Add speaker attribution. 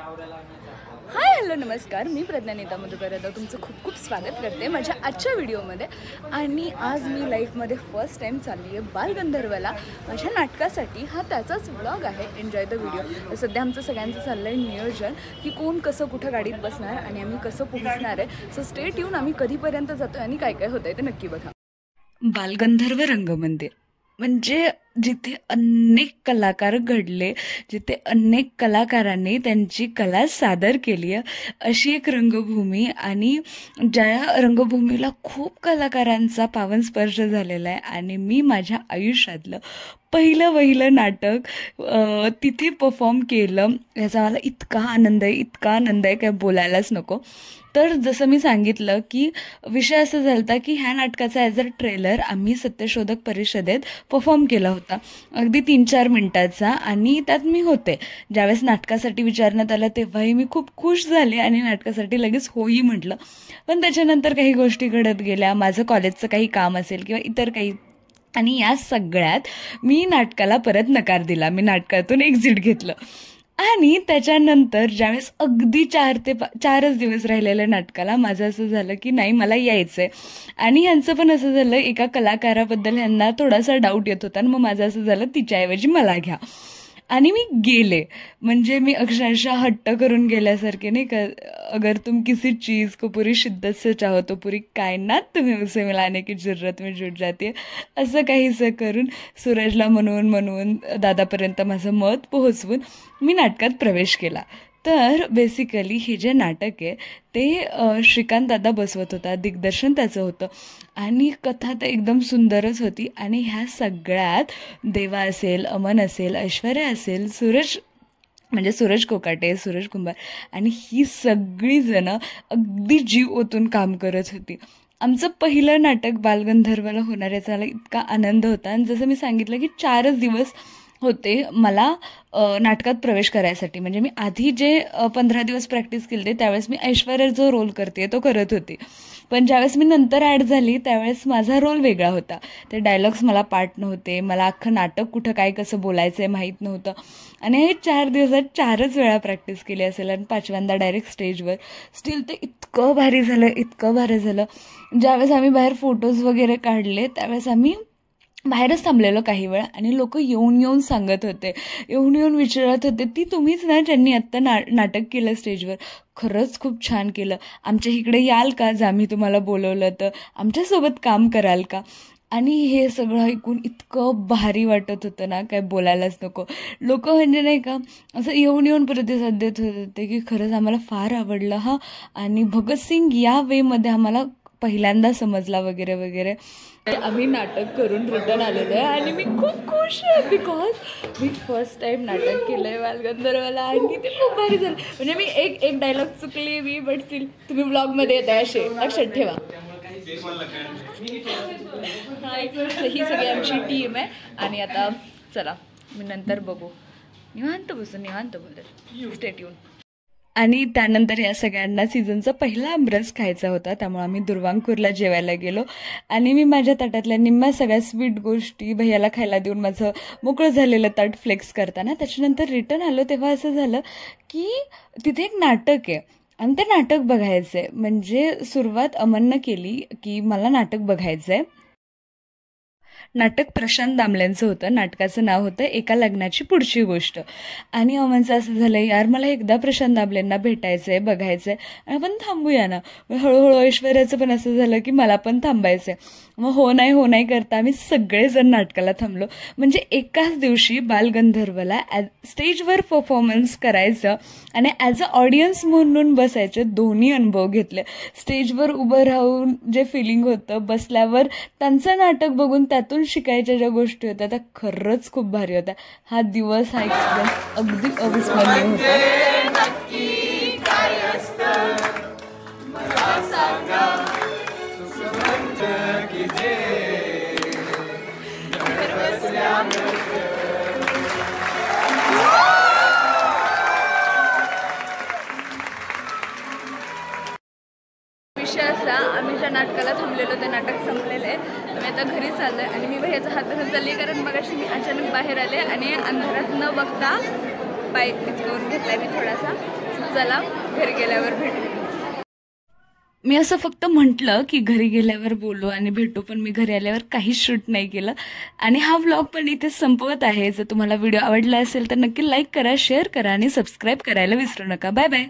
Speaker 1: Hi hello नमस्कार, मी प्रज्ञानीता मधुकर यादव तुमचं खूप खूप स्वागत करते माझ्या आजच्या व्हिडिओमध्ये. आणि आज मी लाईफमध्ये फर्स्ट टाईम चालली आहे बालगंधर्वला माझ्या नाटकासाठी. हा त्याचाच व्लॉग आहे, एन्जॉय द व्हिडिओ. सध्या आमचं सगळ्यांचं चाललं आहे नियोजन की कोण कसं कुठं गाडीत बसणार आणि आम्ही कसं पोहोचणार आहे. So stay tune. आम्ही कधीपर्यंत जातो आणि काय काय होतं आहे ते नक्की बघा. बालगंधर्व रंगमंदिर म्हणजे जिथे अनेक कलाकार घडले, जिथे अनेक कलाकारांनी त्यांची कला सादर केली आहे, अशी एक रंगभूमी. आणि ज्या रंगभूमीला खूप कलाकारांचा पावन स्पर्श झालेला आहे. आणि मी माझ्या आयुष्यातलं पहिलं नाटक तिथे परफॉर्म केलं, याचा मला इतका आनंद आहे काय बोलायलाच नको. तर जसं मी सांगितलं की विषय असं झाला होता की ह्या नाटकाचा ॲज अ ट्रेलर आम्ही सत्यशोधक परिषदेत परफॉर्म केला होता, अगदी 3-4 मिनटाचा. आणि त्यात मी होते. ज्यावेळेस नाटकासाठी विचारण्यात आलं तेव्हाही मी खूप खुश झाले आणि नाटकासाठी लगेच होई म्हटलं. पण त्याच्यानंतर काही गोष्टी घडत गेल्या, माझं कॉलेजचं काही काम असेल किंवा इतर काही, आणि या सगळ्यात मी नाटकाला परत नकार दिला. मी नाटकातून एक्झिट घेतलं. आणि त्याच्यानंतर ज्यावेळेस अगदी 4 दिवस राहिलेल्या नाटकाला माझं असं झालं की नाही, मला यायचं आहे. आणि ह्यांचं पण असं झालं, एका कलाकाराबद्दल ह्यांना थोडासा डाऊट येत होता. आणि मग माझं असं झालं तिच्याऐवजी मला घ्या. आणि मी गेले. म्हणजे मी अक्षरशः हट्ट करून गेल्यासारखे, नाही का, अगर तुम किसी चीज़ को पूरी शिद्दत से चाहो तो पूरी कायनात तुम्हें उसे मिलाने की जरूरत में जुट जाती है, असं काहीसं करून सूरजला म्हणून दादापर्यंत माझं मत पोहोचवून मी नाटकात प्रवेश केला. तर बेसिकली हे जे नाटक आहे ते श्रीकांत दादा बसवत होता, दिग्दर्शन त्याचं होतं. आणि कथा तर एकदम सुंदरच होती. आणि ह्या सगळ्यात देवा असेल, अमन असेल, ऐश्वर्या असेल, सूरज कोकाटे, सूरज कुंभार, आणि ही सगळीजणं अगदी जीव ओतून काम करत होती. आमचं पहिलं नाटक बालगंधर्वला होणार याचा मला इतका आनंद होता. आणि जसं मी सांगितलं की 4 दिवस होते मला नाटकात प्रवेश करायसाठी. म्हणजे मी आधी जे 15 दिवस प्रॅक्टिस केली त्यावेळेस मी ऐश्वर्या जो रोल करते तो करत होते. पण ज्यावेळेस मी नंतर ॲड झाली त्यावेळेस माझा रोल वेगळा होता. ते डायलॉग्स मला पाठ नव्हते, मला अख्खं नाटक कुठं काय कसं बोलायचं आहे माहीत नव्हतं. आणि हे 4 दिवसात 4च वेळा प्रॅक्टिस केली असेल. आणि 5व्यांदा डायरेक्ट स्टेजवर. स्टील ते इतकं भारी झालं. ज्यावेळेस आम्ही बाहेर फोटोज वगैरे काढले त्यावेळेस आम्ही बाहेरच थांबलेलो काही वेळ. आणि लोक येऊन सांगत होते, येऊन विचारत होते, ती तुम्हीच ना ज्यांनी आत्ता नाटक केलं स्टेजवर, खरंच खूप छान केलं, आमच्या इकडे याल का, जर आम्ही तुम्हाला बोलवलं तर आमच्यासोबत काम कराल का. आणि हे सगळं ऐकून इतकं भारी वाटत होतं ना, काय बोलायलाच नको. लोक म्हणजे नाही का असं येऊन प्रतिसाद देत होते की खरंच आम्हाला फार आवडलं हा. आणि भगतसिंग या वेमध्ये आम्हाला पहिल्यांदा समजला वगैरे. आम्ही नाटक करून रिटर्न आलेलो आहे आणि मी खूप खुश आहे बिकॉज मी फर्स्ट टाईम नाटक केलं आहे बालगंधर्वला. आणि ते खूप भारी झालं. म्हणजे मी एक डायलॉग चुकली मी, बट स्टील तुम्ही ब्लॉगमध्ये येत आहे असे लक्षात ठेवा. ही सगळी आमची टीम आहे. आणि आता चला मी नंतर बघू, निवांत बोलत स्टे ट्यून. आणि त्यानंतर या सगळ्यांना सीझनचा पहिला आमरस खायचा होता, त्यामुळे आम्ही दुर्वांकूरला जेवायला गेलो. आणि मी माझ्या ताटातल्या निम्म्या सगळ्या स्वीट गोष्टी भैयाला खायला देऊन माझं मोकळं झालेलं ताट फ्लेक्स करताना त्याच्यानंतर रिटर्न आलो तेव्हा असं झालं की तिथे एक नाटक आहे आणि ते नाटक बघायचं आहे. म्हणजे सुरुवात अमननं केली की मला नाटक बघायचं आहे. नाटक प्रशांत दामल्यांचं होतं. नाटकाचं नाव होतं एका लग्नाची पुढची गोष्ट. आणि अमनचं असं झालं, यार मला एकदा प्रशांत दामलेंना भेटायचं आहे, बघायचं आहे, आणि आपण थांबूया ना. हळूहळू ऐश्वर्याचं पण असं झालं की मला पण थांबायचं आहे. मग हो नाही करता आम्ही सगळेजण नाटकाला थांबलो. म्हणजे एकाच दिवशी बालगंधर्वला स्टेजवर परफॉर्मन्स करायचं आणि ॲज अ ऑडियन्स म्हणून बसायचे, दोन्ही अनुभव घेतले. स्टेजवर उभं राहून जे फिलिंग होतं, बसल्यावर त्यांचं नाटक बघून त्यातून शिकायच्या ज्या गोष्टी होत्या त्या खरंच खूप भारी होत्या. हा दिवस, हा एक्सपिरियन्स अगदी अविस्मरणीय होता. विषय असा, आम्ही ज्या नाटकाला थांबलेलो ते नाटक संपलेलं आहे. मी आता घरी चाललो आहे आणि मी भैयाचा हात धरून चालली आहे, कारण मगाशी मी अचानक बाहेर आले आणि अंधारात न बघता पाय पिचकवून घेतला मी थोडासा. चला घरी गेल्यावर भेटू. मी असं फक्त म्हटलं की घरी गेल्यावर बोलू आणि भेटू, पण मी घरी आल्यावर काहीच शूट नाही केलं. आणि हा व्लॉग पण इथे संपवत आहे. जर तुम्हाला व्हिडिओ आवडला असेल तर नक्की लाईक करा, शेअर करा आणि सबस्क्राईब करायला विसरू नका. Bye bye.